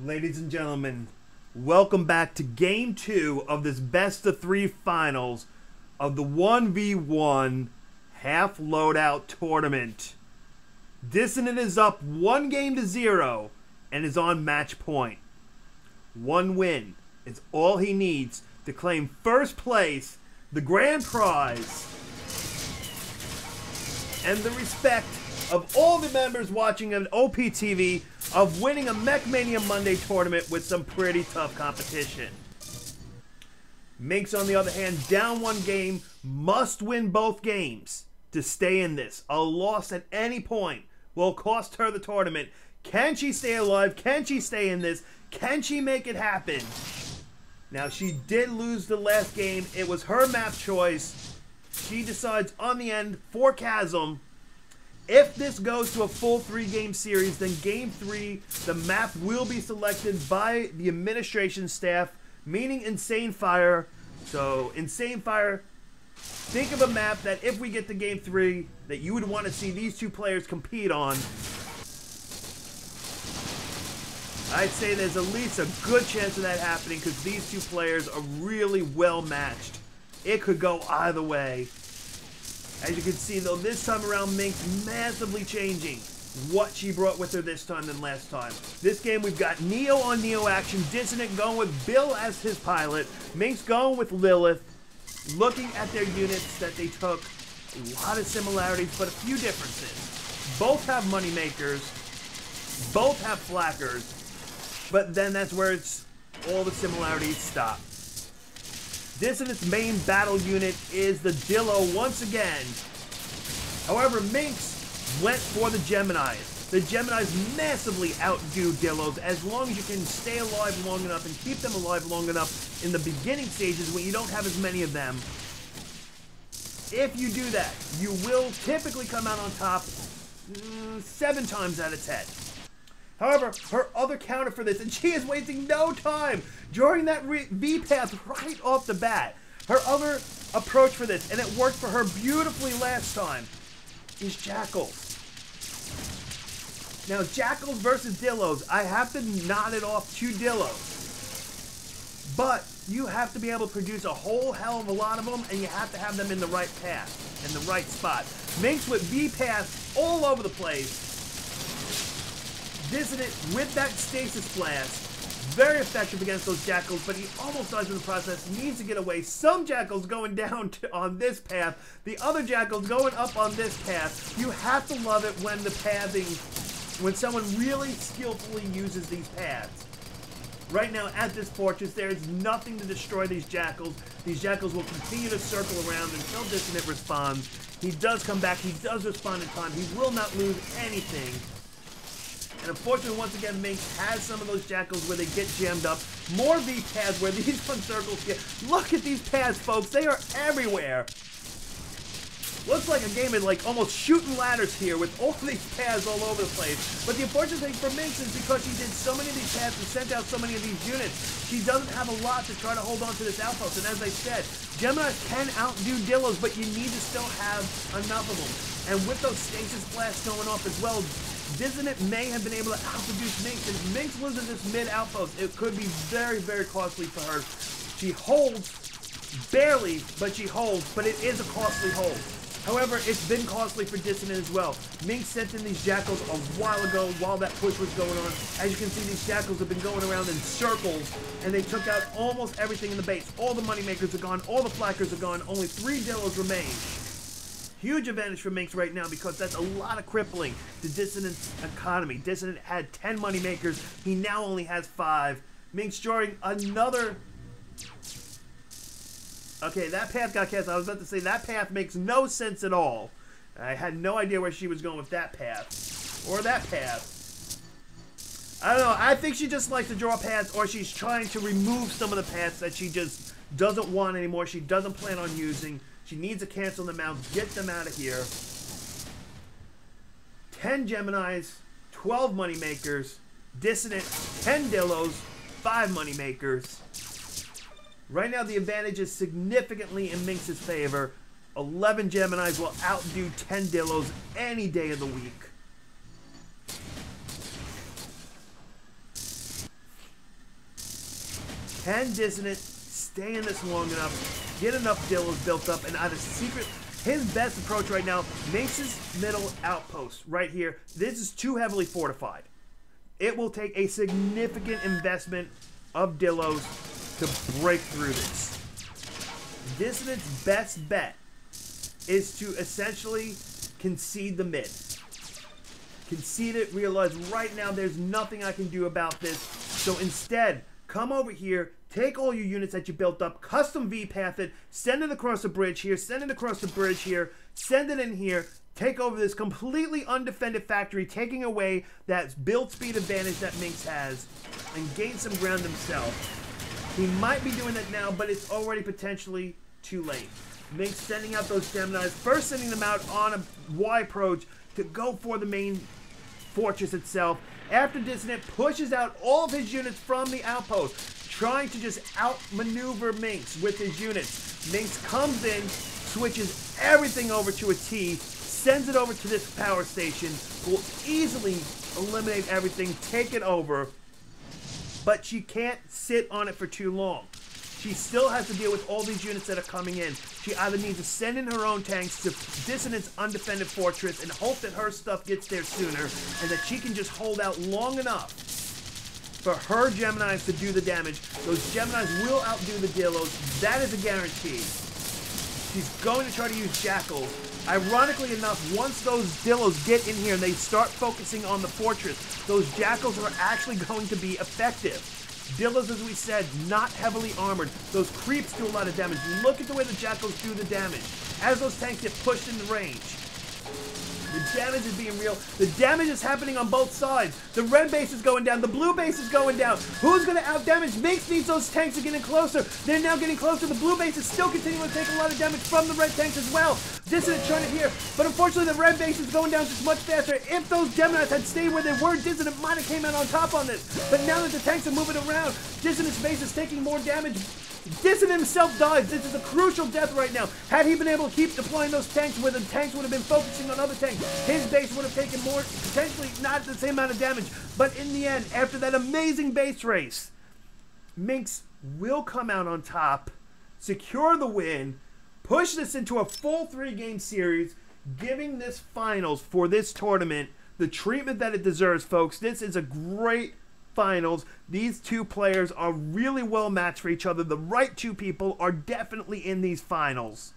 Ladies and gentlemen, welcome back to Game 2 of this best-of-3 finals of the 1v1 half loadout tournament. Dissonant is up 1-0 and is on match point. One win is all he needs to claim first place, the grand prize, and the respect of all the members watching on OPTV of winning a Mech Mania Monday tournament with some pretty tough competition. MsMinx, on the other hand, down one game, must win both games to stay in this. A loss at any point will cost her the tournament. Can she stay alive? Can she stay in this? Can she make it happen? Now, she did lose the last game. It was her map choice. She decides on the end for Chasm. If this goes to a full 3-game series, then Game 3, the map will be selected by the administration staff, meaning Insane Fire. So, Insane Fire, think of a map that if we get to Game 3, that you would want to see these two players compete on. I'd say there's at least a good chance of that happening because these two players are really well matched. It could go either way. As you can see, though, this time around, MsMinx massively changing what she brought with her this time than last time. This game, we've got Neo on Neo action, Dissonant going with Bill as his pilot, MsMinx going with Lilith. Looking at their units that they took, a lot of similarities, but a few differences. Both have money makers, both have flackers, but then that's where all the similarities stop. Dissonant's main battle unit is the Dillo once again. However, MsMinx went for the Geminis. The Geminis massively outdo Dillos as long as you can stay alive long enough and keep them alive long enough in the beginning stages when you don't have as many of them. If you do that, you will typically come out on top 7 times out of 10. However, her other counter for this, and she is wasting no time during that V path right off the bat. Her other approach for this, and it worked for her beautifully last time, is Jackals. Now, Jackals versus Dillos, I have to nod it off to Dillos. But you have to be able to produce a whole hell of a lot of them, and you have to have them in the right path, in the right spot. MsMinx with V paths all over the place. Dissonant with that stasis blast, very effective against those Jackals, but he almost dies in the process, needs to get away. Some Jackals going down on this path, the other Jackals going up on this path. You have to love it when the pathing, when someone really skillfully uses these paths. Right now at this fortress, there is nothing to destroy these Jackals. These Jackals will continue to circle around until Dissonant responds. He does come back, he does respond in time, he will not lose anything. And unfortunately, once again, MsMinx has some of those Jackals where they get jammed up. More V paths where these fun circles get. Look at these paths, folks. They are everywhere. Looks like a game of like almost shooting ladders here with all these paths all over the place. But the unfortunate thing for MsMinx is because she did so many of these paths and sent out so many of these units, she doesn't have a lot to try to hold on to this outpost. And as I said, Geminis can outdo Dillos, but you need to still have enough of them. And with those stasis blasts going off as well, Dissonant may have been able to outproduce MsMinx. If MsMinx loses this mid outpost, it could be very, very costly for her. She holds, barely, but she holds, but it is a costly hold. However, it's been costly for Dissonant as well. MsMinx sent in these Jackals a while ago while that push was going on. As you can see, these Jackals have been going around in circles, and they took out almost everything in the base. All the moneymakers are gone, all the flackers are gone, only 3 Dillos remain. Huge advantage for MsMinx right now because that's a lot of crippling to Dissonant's economy. Dissonant had 10 money makers. He now only has 5. MsMinx drawing another. Okay, that path got cast. I was about to say that path makes no sense at all. I had no idea where she was going with that path. Or that path. I don't know. I think she just likes to draw paths, or she's trying to remove some of the paths that she just doesn't want anymore. She doesn't plan on using. She needs to cancel them out, get them out of here. 10 Geminis, 12 moneymakers. Dissonant, 10 Dillos, 5 moneymakers. Right now, the advantage is significantly in MsMinx's favor. 11 Geminis will outdo 10 Dillos any day of the week. Can Dissonant stay in this long enough, get enough Dillos built up, and either secret... His best approach right now, Minx's middle outpost right here. This is too heavily fortified. It will take a significant investment of Dillos to break through this. Dissonant's best bet is to essentially concede the mid. Concede it, realize right now there's nothing I can do about this. So instead, come over here, take all your units that you built up, custom V-path it, send it across the bridge here, send it across the bridge here, send it in here, take over this completely undefended factory, taking away that build speed advantage that Minx has, and gain some ground himself. He might be doing that now, but it's already potentially too late. Minx sending out those Geminis, first sending them out on a Y approach to go for the main fortress itself. After Dissonant pushes out all of his units from the outpost, trying to just outmaneuver Minx with his units. Minx comes in, switches everything over to a T, sends it over to this power station, will easily eliminate everything, take it over, but she can't sit on it for too long. She still has to deal with all these units that are coming in. She either needs to send in her own tanks to Dissonant's undefended fortress and hope that her stuff gets there sooner and that she can just hold out long enough for her Geminis to do the damage. Those Geminis will outdo the Dillos. That is a guarantee. She's going to try to use Jackals. Ironically enough, once those Dillos get in here and they start focusing on the fortress, those Jackals are actually going to be effective. Dillos, as we said, not heavily armored. Those creeps do a lot of damage. Look at the way the Jackals do the damage. As those tanks get pushed into range, the damage is being real. The damage is happening on both sides. The red base is going down. The blue base is going down. Who's going to outdamage? Minx needs those tanks to get in closer. They're now getting closer. The blue base is still continuing to take a lot of damage from the red tanks as well. Dissonant trying to hear, but unfortunately the red base is going down just much faster. If those Geminis had stayed where they were, Dissonant might have came out on top on this. But now that the tanks are moving around, Dissonant's base is taking more damage. Dissonant himself dies. This is a crucial death right now. Had he been able to keep deploying those tanks where the tanks would have been focusing on other tanks, his base would have taken more, potentially not the same amount of damage. But in the end, after that amazing base race, Minx will come out on top, secure the win, push this into a full 3-game series, giving this finals for this tournament the treatment that it deserves, folks. This is a great finals. These two players are really well matched for each other. The right two people are definitely in these finals.